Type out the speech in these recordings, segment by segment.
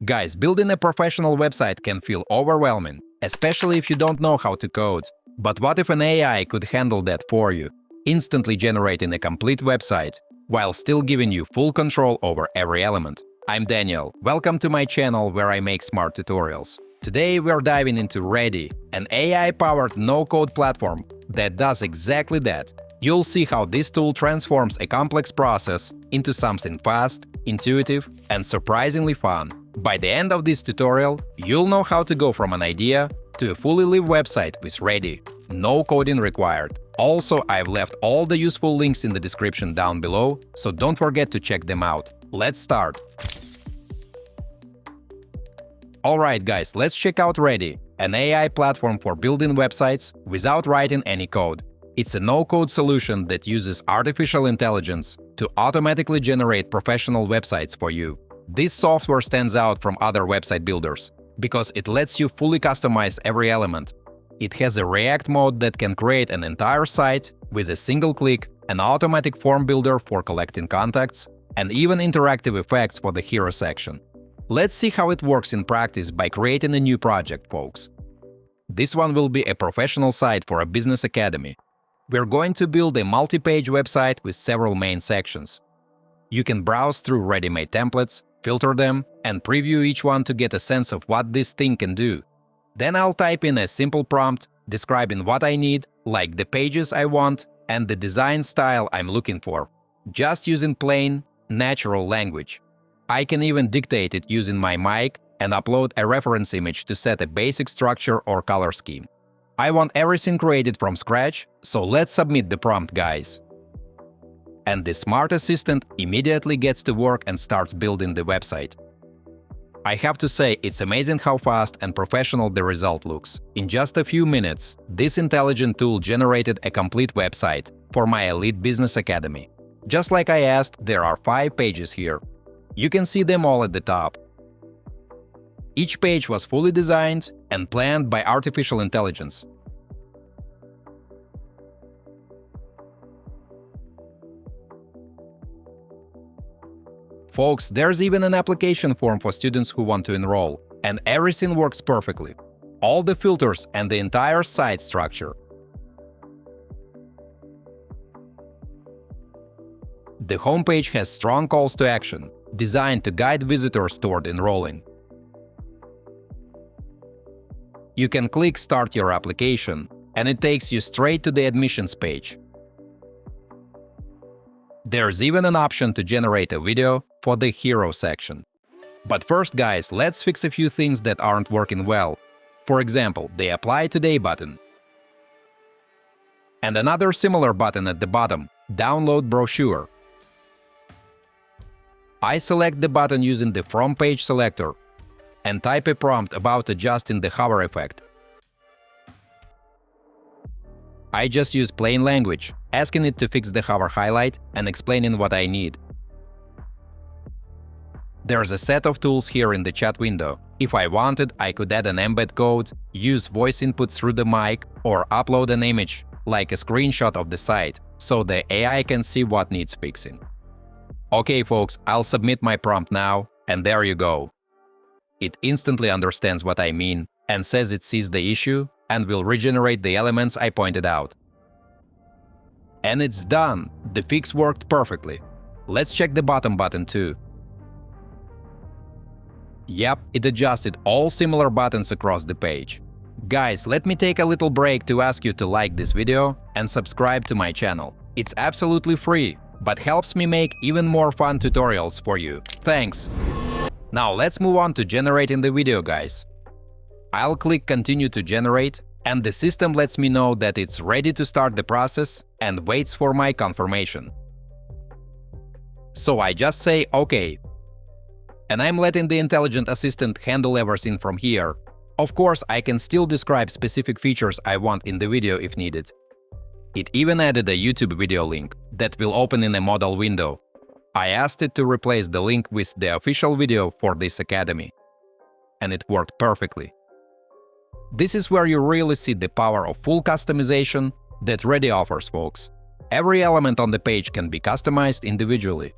Guys, building a professional website can feel overwhelming, especially if you don't know how to code. But what if an AI could handle that for you, instantly generating a complete website, while still giving you full control over every element? I'm Daniel. Welcome to my channel where I make smart tutorials. Today we're diving into Readdy, an AI-powered no-code platform that does exactly that. You'll see how this tool transforms a complex process into something fast, intuitive, and surprisingly fun. By the end of this tutorial, you'll know how to go from an idea to a fully live website with Readdy. No coding required. Also, I've left all the useful links in the description down below, so don't forget to check them out. Let's start. Alright guys, let's check out Readdy, an AI platform for building websites without writing any code. It's a no-code solution that uses artificial intelligence to automatically generate professional websites for you. This software stands out from other website builders because it lets you fully customize every element. It has a React mode that can create an entire site with a single click, an automatic form builder for collecting contacts, and even interactive effects for the hero section. Let's see how it works in practice by creating a new project, folks. This one will be a professional site for a business academy. We're going to build a multi-page website with several main sections. You can browse through ready-made templates, filter them, and preview each one to get a sense of what this thing can do. Then I'll type in a simple prompt describing what I need, like the pages I want and the design style I'm looking for, just using plain, natural language. I can even dictate it using my mic and upload a reference image to set a basic structure or color scheme. I want everything created from scratch, so let's submit the prompt, guys. And the smart assistant immediately gets to work and starts building the website. I have to say, it's amazing how fast and professional the result looks. In just a few minutes, this intelligent tool generated a complete website for my elite business academy. Just like I asked, there are 5 pages here. You can see them all at the top. Each page was fully designed and planned by artificial intelligence. Folks, there's even an application form for students who want to enroll, and everything works perfectly. All the filters and the entire site structure. The homepage has strong calls to action, designed to guide visitors toward enrolling. You can click Start your application, and it takes you straight to the admissions page. There's even an option to generate a video for the hero section. But first, guys, let's fix a few things that aren't working well. For example, the Apply Today button. And another similar button at the bottom, Download Brochure. I select the button using the From Page selector and type a prompt about adjusting the hover effect. I just use plain language, asking it to fix the hover highlight and explaining what I need. There's a set of tools here in the chat window. If I wanted, I could add an embed code, use voice input through the mic, or upload an image, like a screenshot of the site, so the AI can see what needs fixing. Okay, folks, I'll submit my prompt now, and there you go. It instantly understands what I mean and says it sees the issue and will regenerate the elements I pointed out. And it's done! The fix worked perfectly. Let's check the bottom button too. Yep, it adjusted all similar buttons across the page. Guys, let me take a little break to ask you to like this video and subscribe to my channel. It's absolutely free, but helps me make even more fun tutorials for you. Thanks! Now let's move on to generating the video, guys. I'll click Continue to generate, and the system lets me know that it's ready to start the process and waits for my confirmation. So I just say OK. And I'm letting the intelligent assistant handle everything from here. Of course, I can still describe specific features I want in the video if needed. It even added a YouTube video link that will open in a modal window. I asked it to replace the link with the official video for this academy. And it worked perfectly. This is where you really see the power of full customization that Readdy offers, folks. Every element on the page can be customized individually.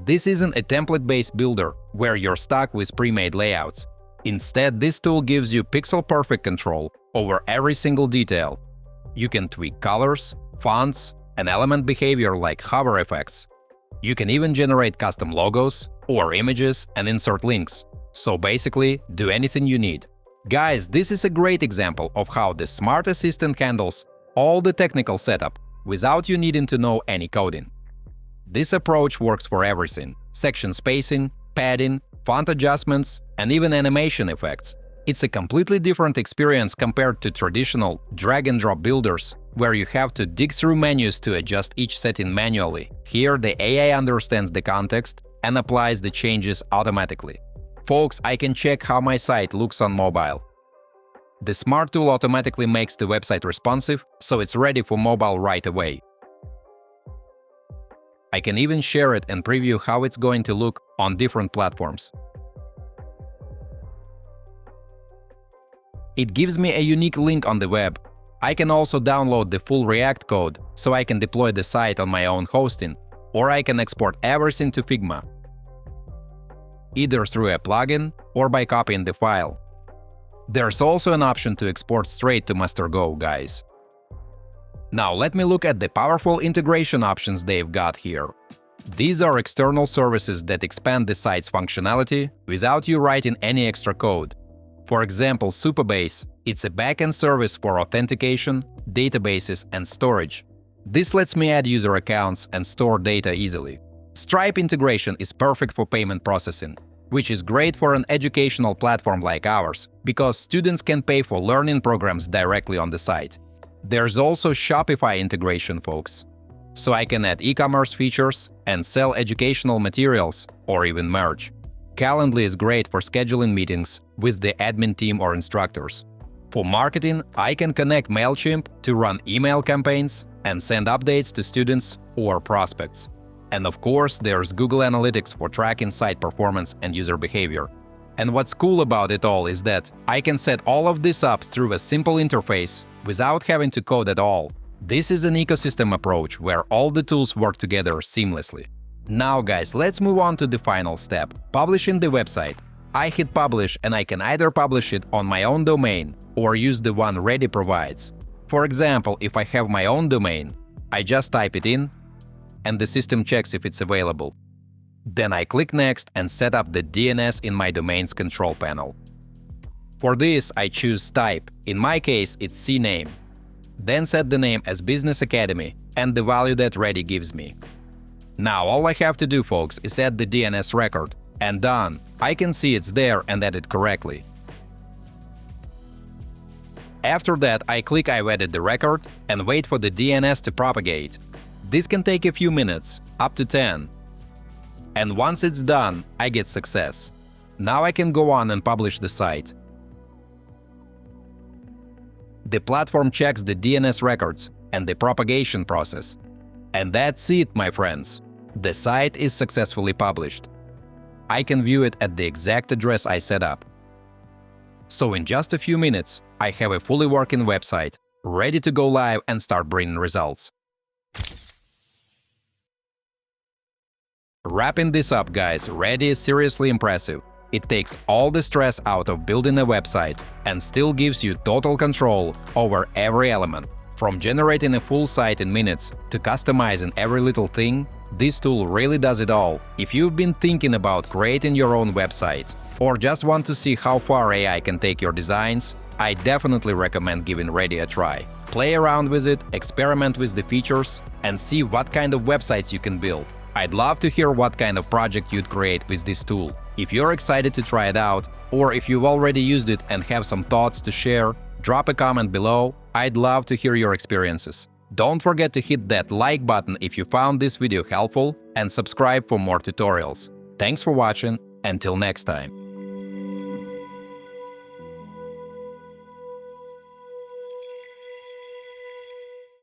This isn't a template-based builder where you're stuck with pre-made layouts. Instead, this tool gives you pixel-perfect control over every single detail. You can tweak colors, fonts, and element behavior like hover effects. You can even generate custom logos or images and insert links. So basically, do anything you need. Guys, this is a great example of how the Smart Assistant handles all the technical setup without you needing to know any coding. This approach works for everything: section spacing, padding, font adjustments, and even animation effects. It's a completely different experience compared to traditional drag-and-drop builders, where you have to dig through menus to adjust each setting manually. Here, the AI understands the context and applies the changes automatically. Folks, I can check how my site looks on mobile. The Smart tool automatically makes the website responsive, so it's ready for mobile right away. I can even share it and preview how it's going to look on different platforms. It gives me a unique link on the web. I can also download the full React code, so I can deploy the site on my own hosting, or I can export everything to Figma, either through a plugin or by copying the file. There's also an option to export straight to MasterGo, guys. Now let me look at the powerful integration options they've got here. These are external services that expand the site's functionality without you writing any extra code. For example, Supabase, it's a backend service for authentication, databases, and storage. This lets me add user accounts and store data easily. Stripe integration is perfect for payment processing, which is great for an educational platform like ours, because students can pay for learning programs directly on the site. There's also Shopify integration, folks, so I can add e-commerce features and sell educational materials or even merch. Calendly is great for scheduling meetings with the admin team or instructors. For marketing, I can connect MailChimp to run email campaigns and send updates to students or prospects. And of course, there's Google Analytics for tracking site performance and user behavior. And what's cool about it all is that I can set all of this up through a simple interface without having to code at all. This is an ecosystem approach where all the tools work together seamlessly. Now guys, let's move on to the final step, publishing the website. I hit publish and I can either publish it on my own domain or use the one Readdy provides. For example, if I have my own domain, I just type it in and the system checks if it's available. Then I click Next and set up the DNS in my domain's control panel. For this, I choose type. In my case, it's CNAME. Then set the name as Business Academy and the value that Readdy gives me. Now all I have to do, folks, is add the DNS record, and done. I can see it's there and add it correctly. After that, I click I've added the record and wait for the DNS to propagate. This can take a few minutes, up to 10. And once it's done, I get success. Now I can go on and publish the site. The platform checks the DNS records and the propagation process. And that's it, my friends. The site is successfully published. I can view it at the exact address I set up. So in just a few minutes, I have a fully working website, ready to go live and start bringing results. Wrapping this up, guys, Readdy is seriously impressive. It takes all the stress out of building a website and still gives you total control over every element. From generating a full site in minutes to customizing every little thing, this tool really does it all. If you've been thinking about creating your own website or just want to see how far AI can take your designs, I definitely recommend giving Readdy a try. Play around with it, experiment with the features, and see what kind of websites you can build. I'd love to hear what kind of project you'd create with this tool. If you're excited to try it out, or if you've already used it and have some thoughts to share, drop a comment below. I'd love to hear your experiences. Don't forget to hit that like button if you found this video helpful and subscribe for more tutorials. Thanks for watching. Until next time.